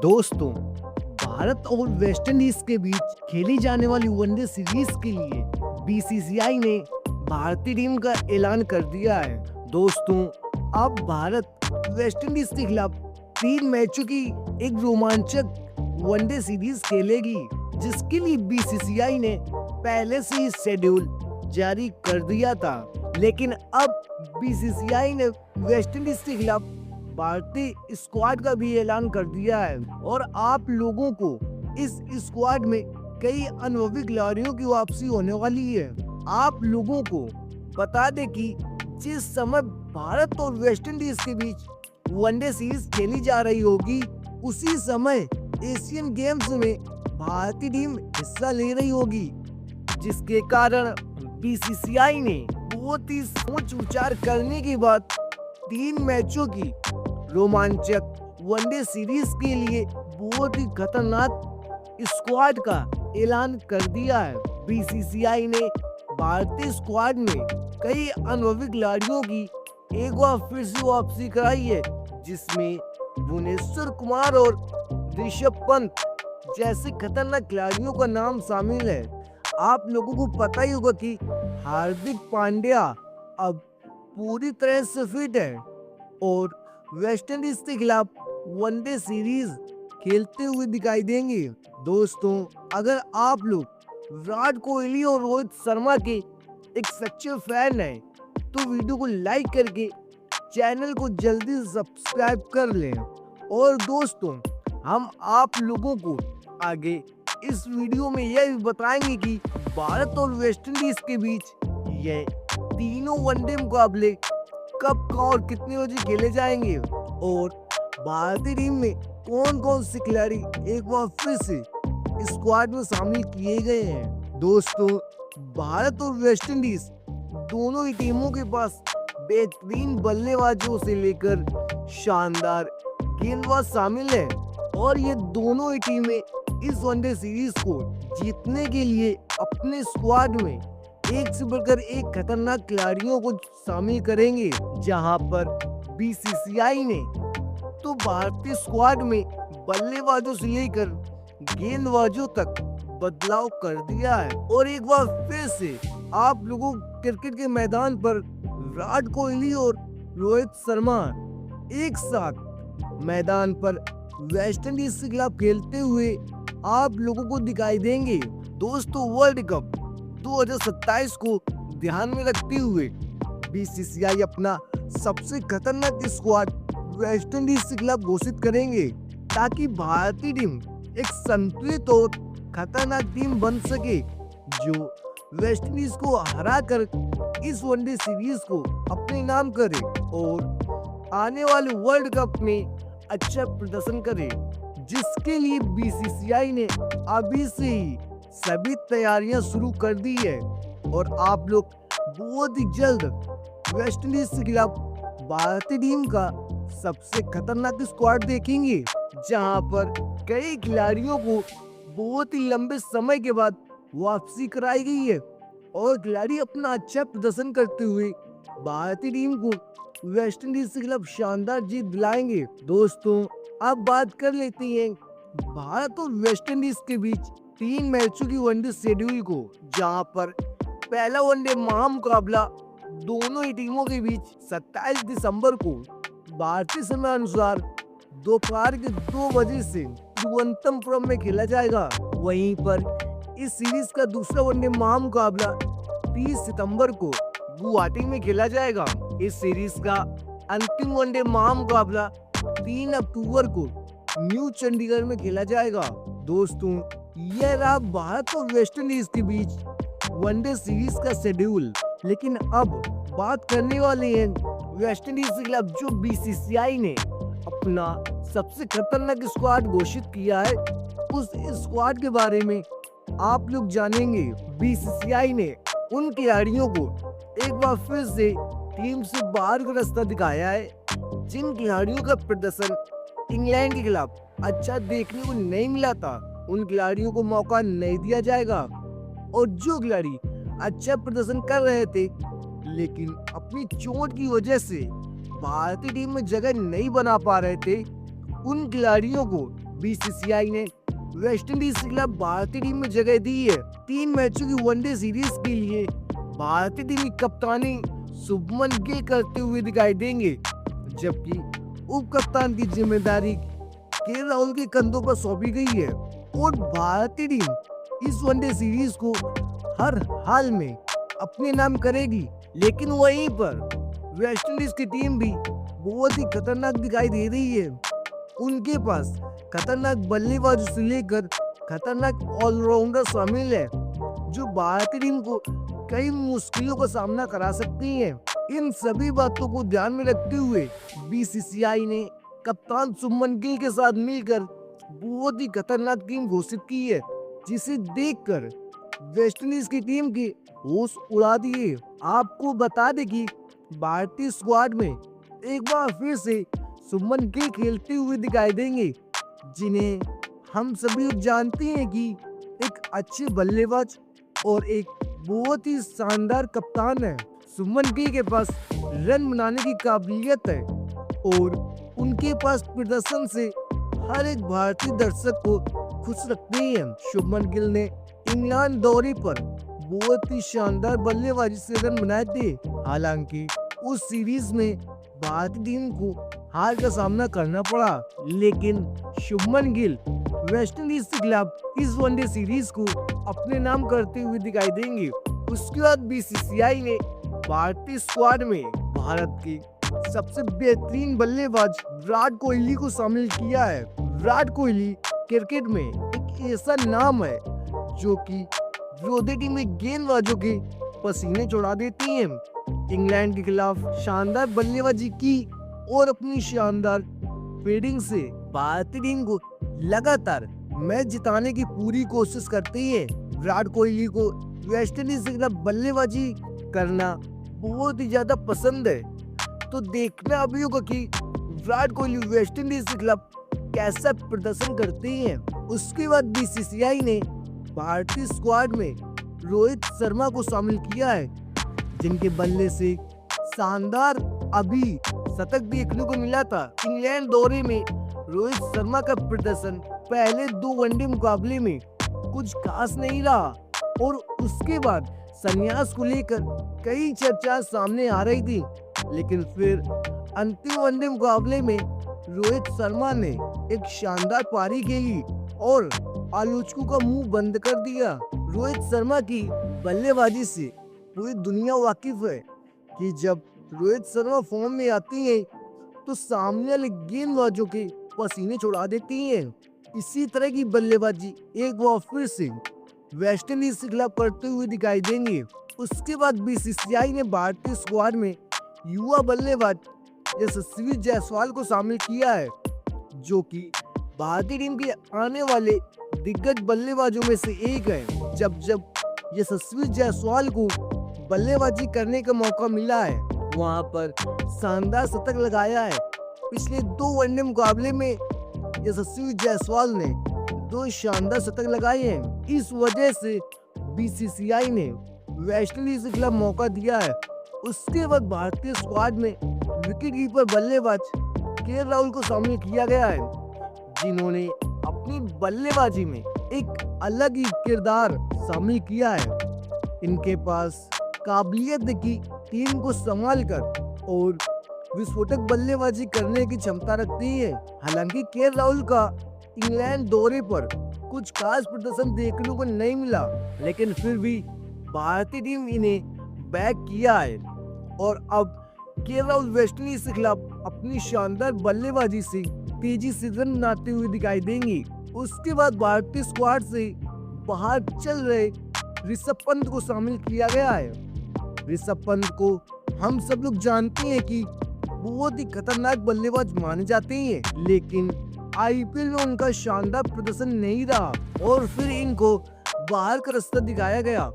दोस्तों, भारत और West Indies के बीच खेली जाने वाली वनडे सीरीज के लिए बीसीसीआई ने भारतीय टीम का ऐलान कर दिया है। दोस्तों, अब भारत वेस्ट इंडीज के खिलाफ 3 मैचों की एक रोमांचक वनडे सीरीज खेलेगी, जिसके लिए बीसीसीआई ने पहले से ही शेड्यूल जारी कर दिया था। लेकिन अब बीसीसीआई ने वेस्ट इंडीज के खिलाफ भारतीय स्क्वाड का भी ऐलान कर दिया है और आप लोगों को इस स्क्वाड में कई अनुभवी खिलाड़ियों की वापसी होने वाली है। आप लोगों को बता दें कि जिस समय भारत और वेस्ट इंडीज के बीच वनडे सीरीज खेली जा रही होगी, उसी समय एशियन गेम्स में भारतीय टीम हिस्सा ले रही होगी, जिसके कारण बीसीसीआई ने बहुत ही सोच विचार करने के बाद 3 मैचों की रोमांचक वनडे सीरीज के लिए बहुत ही खतरनाक स्क्वाड का ऐलान कर दिया है। बीसीसीआई ने भारतीय स्क्वाड में कई अनुभवी खिलाड़ियों की एक बार फिर से वापसी कराई है, जिसमें भुवनेश्वर कुमार और ऋषभ पंत जैसे खतरनाक खिलाड़ियों का नाम शामिल है। आप लोगों को पता ही होगा कि हार्दिक पांड्या अब पूरी तरह से फिट है और वेस्ट इंडीज के खिलाफ वनडे सीरीज खेलते हुए दिखाई देंगे। दोस्तों, अगर आप लोग विराट कोहली और रोहित शर्मा के एक सच्चे फैन हैं, तो वीडियो को लाइक करके चैनल को जल्दी सब्सक्राइब कर लें। और दोस्तों, हम आप लोगों को आगे इस वीडियो में यह भी बताएंगे कि भारत और वेस्ट इंडीज के बीच ये तीनों वनडे मुकाबले कब और कितने बजे खेले जाएंगे और भारतीय टीम में कौन कौन से खिलाड़ी एक बार फिर से स्क्वाड में शामिल किए गए हैं। दोस्तों, भारत और वेस्ट इंडीज दोनों ही टीमों के पास बेहतरीन बल्लेबाजों से लेकर शानदार गेंदबाज शामिल हैं और ये दोनों ही टीमें इस वनडे सीरीज को जीतने के लिए अपने स्क्वाड में एक से बढ़कर एक खतरनाक खिलाड़ियों को शामिल करेंगे। जहां पर बीसीसीआई ने तो भारतीय स्क्वाड में बल्लेबाजों से लेकर गेंदबाजों तक बदलाव कर दिया है और एक बार फिर से आप लोगों क्रिकेट के मैदान पर विराट कोहली और रोहित शर्मा एक साथ मैदान पर वेस्ट इंडीज के खिलाफ खेलते हुए आप लोगों को दिखाई देंगे। दोस्तों, वर्ल्ड कप 2027 को ध्यान में रखते हुए बीसीसीआई अपना सबसे खतरनाक स्क्वाड वेस्ट इंडीज के खिलाफ घोषित करेंगे, ताकि भारतीय टीम एक संतुलित और खतरनाक टीम बन सके, जो वेस्ट इंडीज को हराकर इस वनडे सीरीज को अपने नाम करे और आने वाले वर्ल्ड कप में अच्छा प्रदर्शन करे, जिसके लिए बीसीसीआई ने अभी से ही सभी तैयारियां शुरू कर दी है और आप लोग बहुत ही जल्द वेस्ट इंडीज के खिलाफ भारतीय टीम का सबसे खतरनाक स्क्वाड देखेंगे, जहां पर कई खिलाड़ियों को बहुत ही लंबे समय के बाद वापसी कराई गई है और खिलाड़ी अपना अच्छा प्रदर्शन करते हुए भारतीय टीम को वेस्ट इंडीज के खिलाफ शानदार जीत दिलाएंगे। दोस्तों, अब बात कर लेते हैं भारत और वेस्ट इंडीज के बीच 3 मैचों की वनडे शेड्यूल को, जहां पर पहला वनडे महामुकाबला दोनों ही टीमों के बीच 27 दिसंबर को भारतीय समय अनुसार दोपहर के 2 बजे से तिरुवनंतपुरम में खेला जाएगा। वहीं पर इस सीरीज का दूसरा वनडे महामुकाबला 30 सितंबर को गुवाहाटी में खेला जाएगा। इस सीरीज का अंतिम वनडे महामुकाबला 3 अक्टूबर को न्यू चंडीगढ़ में खेला जाएगा। दोस्तों, यह रहा भारत और वेस्ट इंडीज के बीच वनडे सीरीज का शेड्यूल। लेकिन अब बात करने वाले हैं वेस्ट इंडीज के खिलाफ, जो बीसीसीआई ने अपना सबसे खतरनाक स्क्वाड घोषित किया है। उस स्क्वाड के बारे में आप लोग जानेंगे। बीसीसीआई ने उन खिलाड़ियों को एक बार फिर से टीम से बाहर का रास्ता दिखाया है, जिन खिलाड़ियों का प्रदर्शन इंग्लैंड के खिलाफ अच्छा देखने को नहीं मिला था, उन खिलाड़ियों को मौका नहीं दिया जाएगा और जो खिलाड़ी अच्छा प्रदर्शन कर रहे थे लेकिन अपनी चोट की वजह से भारतीय टीम में जगह नहीं बना पा रहे थे, उन खिलाड़ियों को बीसीसीआई ने वेस्टइंडीज के खिलाफ भारतीय टीम में जगह दी है। 3 मैचों की वनडे सीरीज के लिए भारतीय टीम की कप्तानी शुभमन गिल करते हुए दिखाई देंगे, जबकि उप कप्तान की जिम्मेदारी के राहुल के कंधों पर सौंपी गई है। और भारतीय टीम इस वनडे सीरीज को हर हाल में अपने नाम करेगी, लेकिन वहीं पर वेस्टइंडीज की टीम भी बहुत ही खतरनाक दिखाई दे रही है। उनके पास खतरनाक बल्लेबाज से लेकर खतरनाक ऑलराउंडर शामिल है, जो भारतीय टीम को कई मुश्किलों का सामना करा सकती हैं। इन सभी बातों को ध्यान में रखते हुए बीसीसीआई ने कप्तान शुभमन गिल के साथ मिलकर बहुत ही खतरनाक टीम घोषित की है, जिसे देखकर वेस्टइंडीज की टीम के होश उड़ा दिए। आपको बता दें कि भारतीय स्क्वाड में एक बार फिर से शुभमन गिल खेलते हुए दिखाई देंगे, जिन्हें हम सभी जानते हैं कि एक अच्छे बल्लेबाज और एक बहुत ही शानदार कप्तान है। शुभमन गिल के पास रन बनाने की काबिलियत है और उनके पास प्रदर्शन से हर एक भारतीय दर्शक को खुश रखते हैं। शुभमन गिल ने इंग्लैंड दौरे पर बहुत ही शानदार बल्लेबाजी से रन बनाए थे। हालांकि उस सीरीज में भारतीय टीम को हार का सामना करना पड़ा, लेकिन शुभमन गिल वेस्टइंडीज के खिलाफ इस वनडे सीरीज को अपने नाम करते हुए दिखाई देंगे। उसके बाद बीसीसीआई ने भारतीय स्क्वाड में भारत के सबसे बेहतरीन बल्लेबाज विराट कोहली को शामिल किया है। विराट कोहली क्रिकेट में एक ऐसा नाम है जो कि विरोधी टीम में गेंदबाजों के पसीने छुड़ा देती है। इंग्लैंड के खिलाफ शानदार बल्लेबाजी की और अपनी शानदार फील्डिंग से भारतीय टीम को लगातार मैच जिताने की पूरी कोशिश करती है। विराट कोहली को वेस्टइंडीज के खिलाफ बल्लेबाजी करना बहुत ही ज्यादा पसंद है, तो देखना अभी होगा कि विराट कोहली वेस्टइंडीज के खिलाफ कैसा प्रदर्शन करते हैं। उसके बाद बीसीसीआई ने भारतीय स्क्वाड में रोहित शर्मा को शामिल किया है, जिनके बल्ले से शानदार अभी शतक देखने को मिला था। इंग्लैंड दौरे में रोहित शर्मा का प्रदर्शन पहले 2 वनडे मुकाबले में कुछ खास नहीं रहा और उसके बाद संन्यास को लेकर कई चर्चा सामने आ रही थी, लेकिन फिर अंतिम वनडे मुकाबले में रोहित शर्मा ने एक शानदार पारी खेली और आलोचकों का मुंह बंद कर दिया। रोहित शर्मा की बल्लेबाजी से पूरी दुनिया वाकिफ है कि जब रोहित शर्मा फॉर्म में आती है तो सामने वाले गेंदबाजों के पसीने छुड़ा देती है। इसी तरह की बल्लेबाजी एक बार फिर से वेस्टइंडीज के खिलाफ करते हुए दिखाई देंगे। उसके बाद बीसीसीआई ने भारतीय स्क्वाड में युवा बल्लेबाज यशस्वी जायसवाल को शामिल किया है, जो कि भारतीय टीम के आने वाले दिग्गज बल्लेबाजों में से एक है। जब यशस्वी जायसवाल को बल्लेबाजी करने का मौका मिला है, वहां पर शानदार शतक लगाया है। पिछले 2 वनडे मुकाबले में यशस्वी जायसवाल ने 2 शानदार शतक लगाए हैं। इस वजह से बीसीसीआई ने वेस्टइंडीज के खिलाफ मौका दिया है। उसके बाद भारतीय स्क्वाड में विकेट कीपर बल्लेबाज के राहुल को शामिल किया गया है, जिन्होंने अपनी बल्लेबाजी में एक अलग ही किरदार शामिल किया है। इनके पास काबिलियत की टीम को संभालकर और विस्फोटक बल्लेबाजी करने की क्षमता रखती है। हालांकि के राहुल का इंग्लैंड दौरे पर कुछ खास प्रदर्शन देखने को नहीं मिला, लेकिन फिर भी भारतीय टीम इन्हें बैक किया है और अब के राहुल वेस्टइंडीज के खिलाफ अपनी शानदार बल्लेबाजी से तेजी से रन बनाते हुए दिखाई देंगी। उसके बाद भारतीय स्क्वाड से बाहर चल रहे ऋषभ पंत को शामिल किया गया है। ऋषभ पंत को हम सब लोग जानते हैं कि बहुत ही खतरनाक बल्लेबाज माने जाते हैं, लेकिन आईपीएल में उनका शानदार प्रदर्शन नहीं रहा और फिर इनको बाहर का रास्ता दिखाया गया।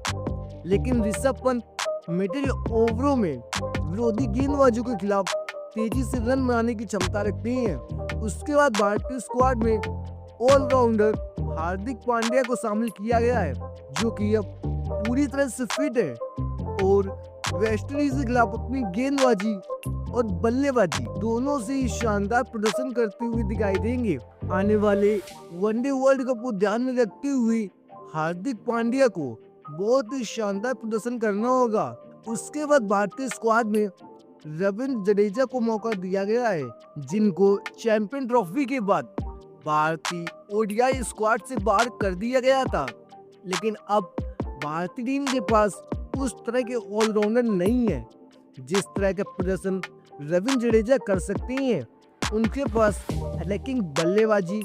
लेकिन ऋषभ पंत मिडिल ओवरों में विरोधी गेंदबाजों के खिलाफ तेजी से रन बनाने की क्षमता रखते हैं। उसके बाद भारतीय स्क्वाड में ऑलराउंडर हार्दिक पांड्या को शामिल किया गया है, जो कि अब पूरी तरह से फिट है और वेस्टइंडीज के खिलाफ अपनी गेंदबाजी और बल्लेबाजी दोनों से ही शानदार प्रदर्शन करते हुए दिखाई देंगे। आने वाले वनडे वर्ल्ड कप को ध्यान में रखते हुए हार्दिक पांड्या को बहुत ही शानदार प्रदर्शन करना होगा। उसके बाद भारतीय स्क्वाड में रविंद्र जडेजा को मौका दिया गया है, जिनको चैंपियन ट्रॉफी के बाद भारतीय ओडीआई स्क्वाड से बाहर कर दिया गया था। लेकिन अब भारतीय टीम के पास उस तरह के ऑलराउंडर नहीं है जिस तरह का प्रदर्शन रविंद्र जडेजा कर सकते हैं। उनके पास अटैकिंग बल्लेबाजी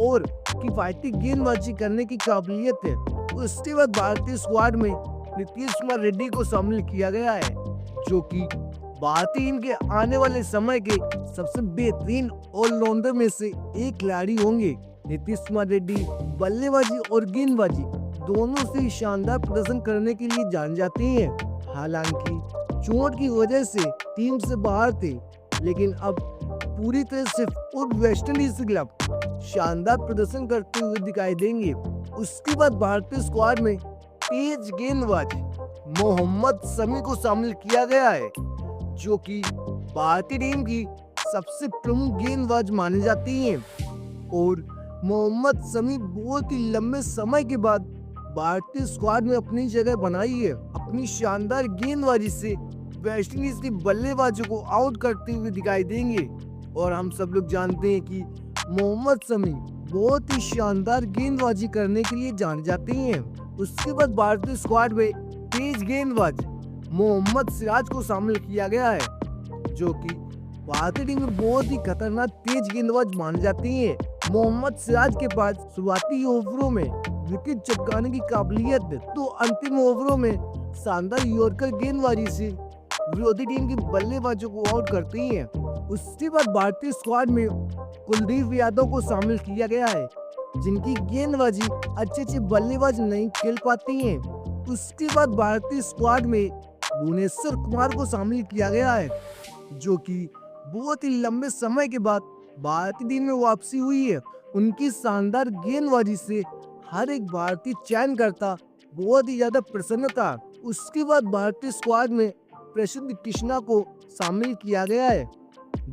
और किफायती गेंदबाजी करने की काबिलियत है। उसके बाद भारतीय स्क्वाड में नीतीश कुमार रेड्डी को शामिल किया गया है, जो कि भारतीय टीम के आने वाले समय के सबसे बेहतरीन ऑलराउंडर में से एक खिलाड़ी होंगे। नीतीश कुमार रेड्डी बल्लेबाजी और गेंदबाजी दोनों से शानदार प्रदर्शन करने के लिए जान जाते हैं। हालांकि चोट की वजह से टीम से बाहर थे, लेकिन अब पूरी तरह से और वेस्टइंडीज के खिलाफ शानदार प्रदर्शन करते हुए दिखाई देंगे। उसके बाद भारतीय स्क्वाड में तेज गेंदबाज मोहम्मद शमी को शामिल किया गया है, जो कि भारतीय टीम की सबसे प्रमुख गेंदबाज माने जाते हैं। और मोहम्मद शमी बहुत ही लंबे समय के बाद भारतीय स्क्वाड में अपनी जगह बनाई है। अपनी शानदार गेंदबाजी से वेस्टइंडीज के बल्लेबाजों को आउट करते हुए दिखाई देंगे। और हम सब लोग जानते हैं कि मोहम्मद शमी बहुत ही शानदार गेंदबाजी करने के लिए जाने जाते हैं। उसके बाद भारतीय स्क्वाड में तेज गेंदबाज मोहम्मद सिराज को शामिल किया गया है, जो कि भारतीय टीम में बहुत ही खतरनाक तेज गेंदबाज माने जाते हैं। मोहम्मद सिराज के पास शुरुआती ओवरों में विकेट चटकाने की काबिलियत है, तो अंतिम ओवरों में शानदार यॉर्कर गेंदबाजी से विरोधी टीम के बल्लेबाजों को आउट करते हैं। उसके बाद भारतीय स्क्वाड में कुलदीप यादव को शामिल किया गया है, जिनकी गेंदबाजी अच्छे बल्लेबाज नहीं खेल पाती हैं। उसके बाद भारतीय स्क्वाड में भुवनेश्वर कुमार को शामिल किया गया है, जो कि बहुत ही लंबे समय के बाद भारतीय टीम में वापसी हुई है। उनकी शानदार गेंदबाजी से हर एक भारतीय चयन करता बहुत ही ज्यादा प्रसन्न था। उसके बाद भारतीय स्क्वाड में प्रसिद्ध कृष्णा को शामिल किया गया है,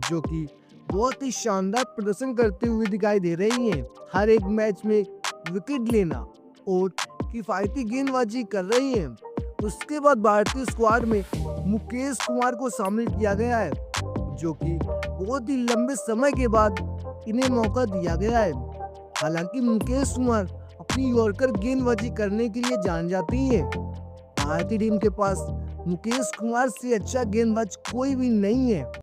जो कि बहुत ही शानदार प्रदर्शन करते हुए दिखाई दे रही हैं। हर एक मैच में विकेट लेना और किफायती गेंदबाजी कर रही हैं। उसके बाद भारतीय स्क्वाड में मुकेश कुमार को शामिल किया गया है, जो कि बहुत ही लंबे समय के बाद इन्हें मौका दिया गया है। हालांकि मुकेश कुमार अपनी यॉर्कर गेंदबाजी करने के लिए जान जाती है। भारतीय टीम के पास मुकेश कुमार से अच्छा गेंदबाज कोई भी नहीं है।